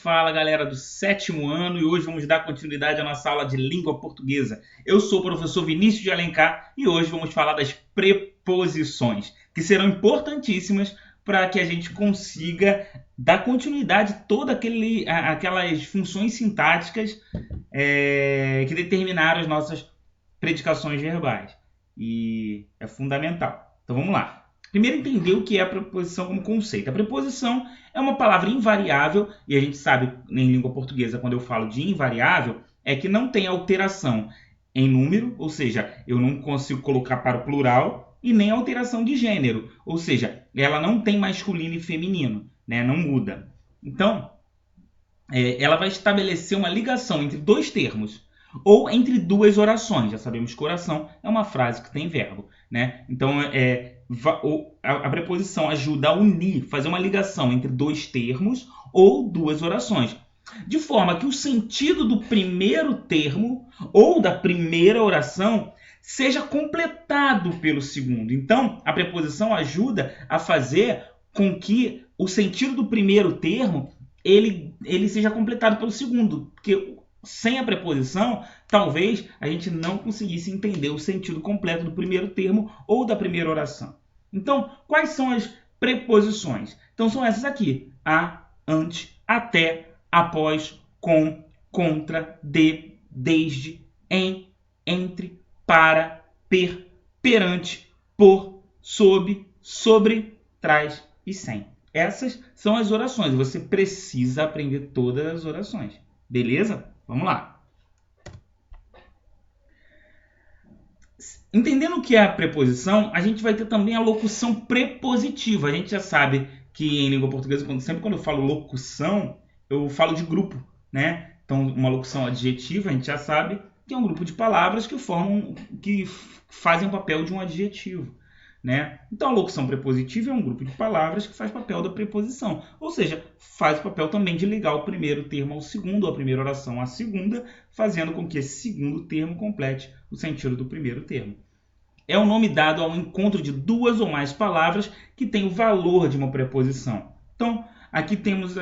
Fala galera do sétimo ano e hoje vamos dar continuidade à nossa aula de língua portuguesa. Eu sou o professor Vinícius de Alencar e hoje vamos falar das preposições, que serão importantíssimas para que a gente consiga dar continuidade a todas aquelas funções sintáticas que determinaram as nossas predicações verbais. E é fundamental. Então vamos lá. Primeiro, entender o que é a preposição como conceito. A preposição é uma palavra invariável, e a gente sabe em língua portuguesa, quando eu falo de invariável, é que não tem alteração em número, ou seja, eu não consigo colocar para o plural, e nem alteração de gênero, ou seja, ela não tem masculino e feminino, né? Não muda. Então, ela vai estabelecer uma ligação entre dois termos, ou entre duas orações. Já sabemos que oração é uma frase que tem verbo, né? Então, a preposição ajuda a unir, fazer uma ligação entre dois termos ou duas orações, de forma que o sentido do primeiro termo ou da primeira oração seja completado pelo segundo. Então, a preposição ajuda a fazer com que o sentido do primeiro termo ele seja completado pelo segundo, porque sem a preposição, talvez a gente não conseguisse entender o sentido completo do primeiro termo ou da primeira oração. Então, quais são as preposições? Então, são essas aqui: a, ante, até, após, com, contra, de, desde, em, entre, para, perante, por, sob, sobre, trás e sem. Essas são as orações. Você precisa aprender todas as orações. Beleza? Vamos lá. Entendendo o que é a preposição, a gente vai ter também a locução prepositiva. A gente já sabe que em língua portuguesa, sempre quando eu falo locução, eu falo de grupo, né? Então, uma locução adjetiva, a gente já sabe que é um grupo de palavras que fazem o papel de um adjetivo, né? Então, a locução prepositiva é um grupo de palavras que faz papel da preposição, ou seja, faz o papel também de ligar o primeiro termo ao segundo, ou a primeira oração à segunda, fazendo com que esse segundo termo complete o sentido do primeiro termo. É o nome dado ao encontro de duas ou mais palavras que têm o valor de uma preposição. Então, aqui temos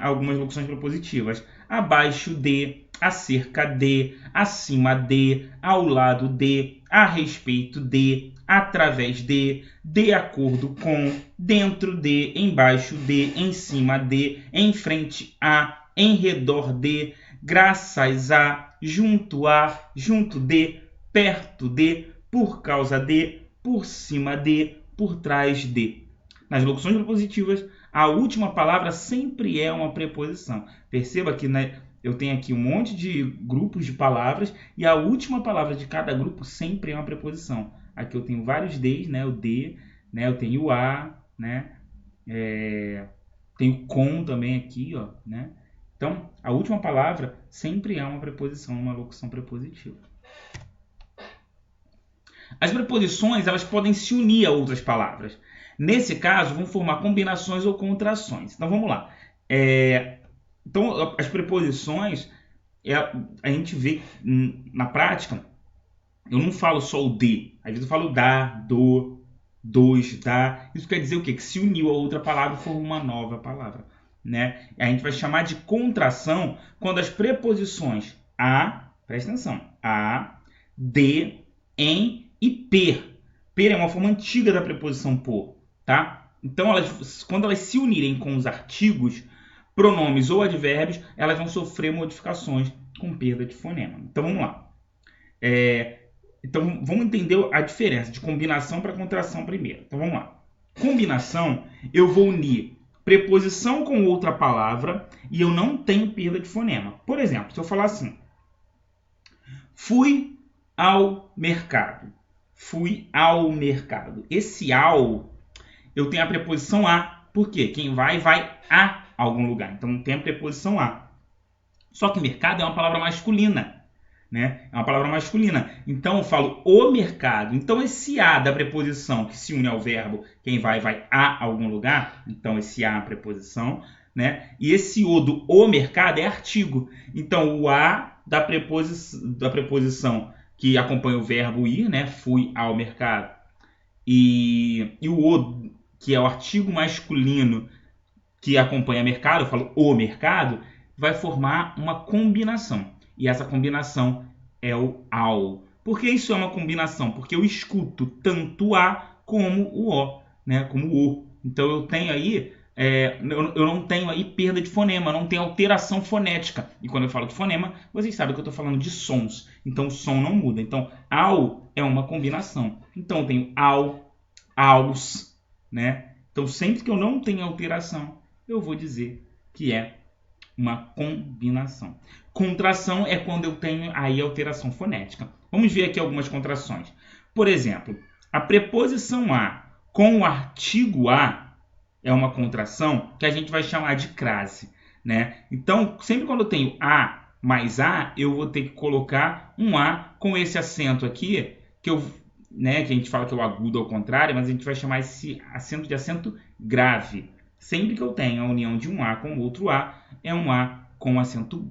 algumas locuções prepositivas: abaixo de, acerca de, acima de, ao lado de, a respeito de, através de acordo com, dentro de, embaixo de, em cima de, em frente a, em redor de, graças a, junto de, perto de, por causa de, por cima de, por trás de. Nas locuções prepositivas, a última palavra sempre é uma preposição. Perceba que eu tenho aqui um monte de grupos de palavras e a última palavra de cada grupo sempre é uma preposição. Aqui eu tenho vários Ds, né? O D, né? Eu tenho o A, né? Tenho com também aqui, ó, né? Então, a última palavra sempre é uma preposição, uma locução prepositiva. As preposições elas podem se unir a outras palavras. Nesse caso, vão formar combinações ou contrações. Então, vamos lá. Então, as preposições, a gente vê na prática, eu não falo só o de. Às vezes eu falo da, do, dos, da. Isso quer dizer o quê? Que se uniu a outra palavra e formou uma nova palavra, né? A gente vai chamar de contração quando as preposições a, presta atenção, a, de, em e per. Per é uma forma antiga da preposição por, tá? Então, quando elas se unirem com os artigos, pronomes ou advérbios, elas vão sofrer modificações com perda de fonema. Então, vamos lá. Então, vamos entender a diferença de combinação para contração primeiro. Então, vamos lá. Combinação, eu vou unir preposição com outra palavra e eu não tenho perda de fonema. Por exemplo, se eu falar assim: fui ao mercado. Fui ao mercado. Esse ao, eu tenho a preposição a. Por quê? Quem vai a algum lugar. Então, tem a preposição a. Só que mercado é uma palavra masculina, né? É uma palavra masculina. Então, eu falo o mercado. Então, esse a da preposição que se une ao verbo quem vai a algum lugar. Então, esse a é a preposição, né? E esse o do o mercado é artigo. Então, o a da preposição que acompanha o verbo ir, né? Fui ao mercado. E o, que é o artigo masculino que acompanha mercado, eu falo o mercado, vai formar uma combinação. E essa combinação é o ao. Por que isso é uma combinação? Porque eu escuto tanto o A como o O, né? Como o O. Então eu tenho aí, eu não tenho aí perda de fonema, não tenho alteração fonética. E quando eu falo de fonema, vocês sabem que eu estou falando de sons. Então o som não muda. Então ao é uma combinação. Então eu tenho ao, aos, né? Então sempre que eu não tenho alteração, eu vou dizer que é uma combinação. Contração é quando eu tenho aí alteração fonética. Vamos ver aqui algumas contrações. Por exemplo, a preposição a com o artigo a é uma contração que a gente vai chamar de crase, né? Então, sempre quando eu tenho a mais a, eu vou ter que colocar um a com esse acento aqui, que a gente fala que é o agudo ao contrário, mas a gente vai chamar esse acento de acento grave. Sempre que eu tenho a união de um A com outro A, é um A com acento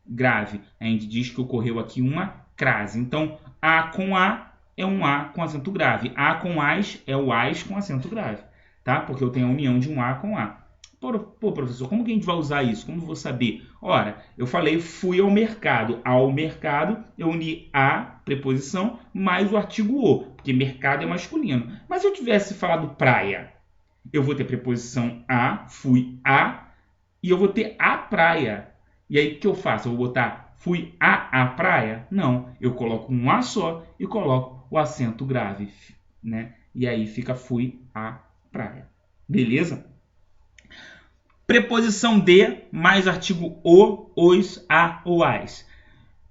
grave. A gente diz que ocorreu aqui uma crase. Então, A com A é um A com acento grave. A com AS é o AS com acento grave. Tá? Porque eu tenho a união de um A com A. Pô, professor, como que a gente vai usar isso? Como eu vou saber? Ora, eu falei fui ao mercado. Ao mercado, eu uni a preposição mais o artigo o, porque mercado é masculino. Mas se eu tivesse falado praia, eu vou ter preposição a, fui a, e eu vou ter a praia. E aí o que eu faço? Eu vou botar fui a praia? Não, eu coloco um a só e coloco o acento grave, né? E aí fica fui a praia. Beleza? Preposição de mais artigo o, os, a ou as.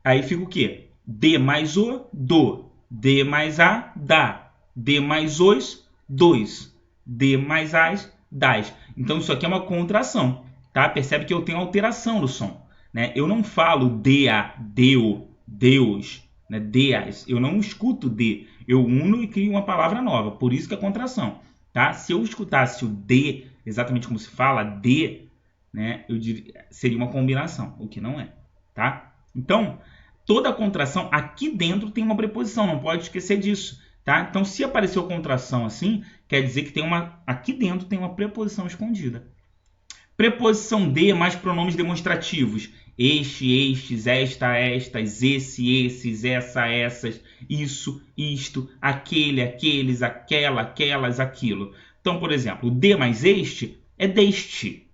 Aí fica o quê? De mais o, do. De mais a, da. De mais os, dos. De mais as, das. Então isso aqui é uma contração, tá? Percebe que eu tenho alteração no som, né? Eu não falo de a, deu, deus, né? Deas. Eu não escuto de. Eu uno e crio uma palavra nova. Por isso que é contração, tá? Se eu escutasse o de, exatamente como se fala, de, né? Eu diria, seria uma combinação, o que não é, tá? Então, toda contração aqui dentro tem uma preposição, não pode esquecer disso. Tá? Então, se apareceu contração assim, quer dizer que aqui dentro tem uma preposição escondida. Preposição de mais pronomes demonstrativos. Este, estes, esta, estas, esse, esses, essa, essas, isso, isto, aquele, aqueles, aquela, aquelas, aquilo. Então, por exemplo, de mais este é deste.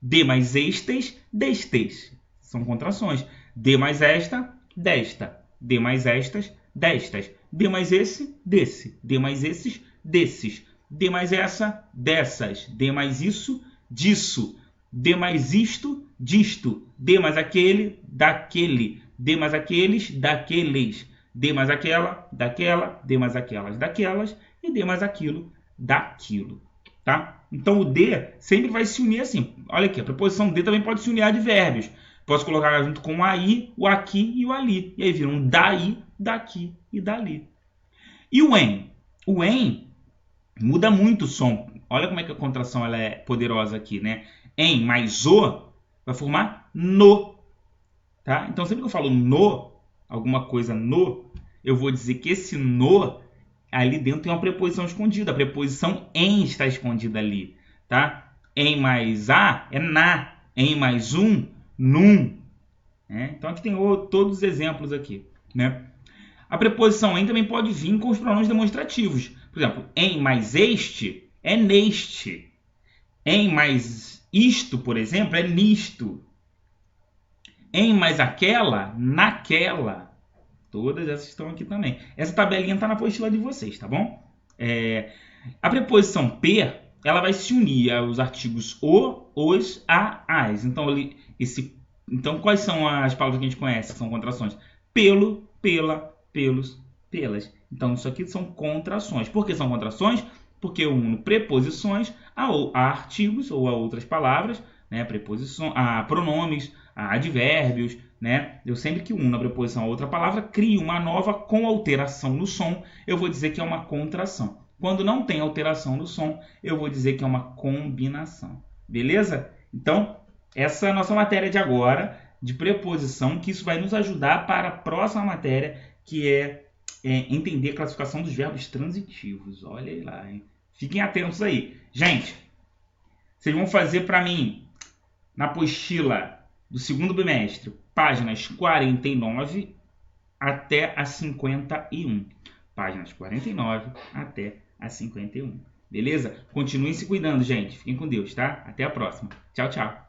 De mais estes, destes. São contrações. De mais esta, desta. De mais estas, destas. De mais esse, desse. De mais esses, desses. De mais essa, dessas. De mais isso, disso. De mais isto, disto. De mais aquele, daquele. De mais aqueles, daqueles. De mais aquela, daquela. De mais aquelas, daquelas. E de mais aquilo, daquilo. Tá? Então o de sempre vai se unir assim. Olha aqui, a preposição de também pode se unir a advérbios. Posso colocar junto com o aí, o aqui e o ali. E aí vira um daí, daqui e dali. E o em? O em muda muito o som. Olha como é que a contração ela é poderosa aqui, né? Em mais o vai formar no. Tá? Então sempre que eu falo no, alguma coisa no, eu vou dizer que esse no ali dentro tem uma preposição escondida. A preposição em está escondida ali. Tá? Em mais a é na. Em mais um, num. Então aqui tem todos os exemplos aqui, né? A preposição em também pode vir com os pronomes demonstrativos. Por exemplo, em mais este é neste. Em mais isto, por exemplo, é nisto. Em mais aquela, naquela. Todas essas estão aqui também. Essa tabelinha está na apostila de vocês, tá bom? A preposição P, ela vai se unir aos artigos o, os, a, as. Então, quais são as palavras que a gente conhece, que são contrações? Pelo, pela, pelos, pelas. Então, isso aqui são contrações. Por que são contrações? Porque eu uno preposições a artigos ou a outras palavras, né? Preposições, a pronomes, a advérbios, né? Eu sempre que uno a preposição a outra palavra, crio uma nova com alteração no som, eu vou dizer que é uma contração. Quando não tem alteração no som, eu vou dizer que é uma combinação. Beleza? Então, essa é a nossa matéria de agora, de preposição, que isso vai nos ajudar para a próxima matéria, que é entender a classificação dos verbos transitivos. Olha aí lá, hein? Fiquem atentos aí. Gente, Vocês vão fazer para mim, na apostila do segundo bimestre, páginas 49 até a 51. Páginas 49 até a 51. Beleza? Continuem se cuidando, gente. Fiquem com Deus, tá? Até a próxima. Tchau, tchau.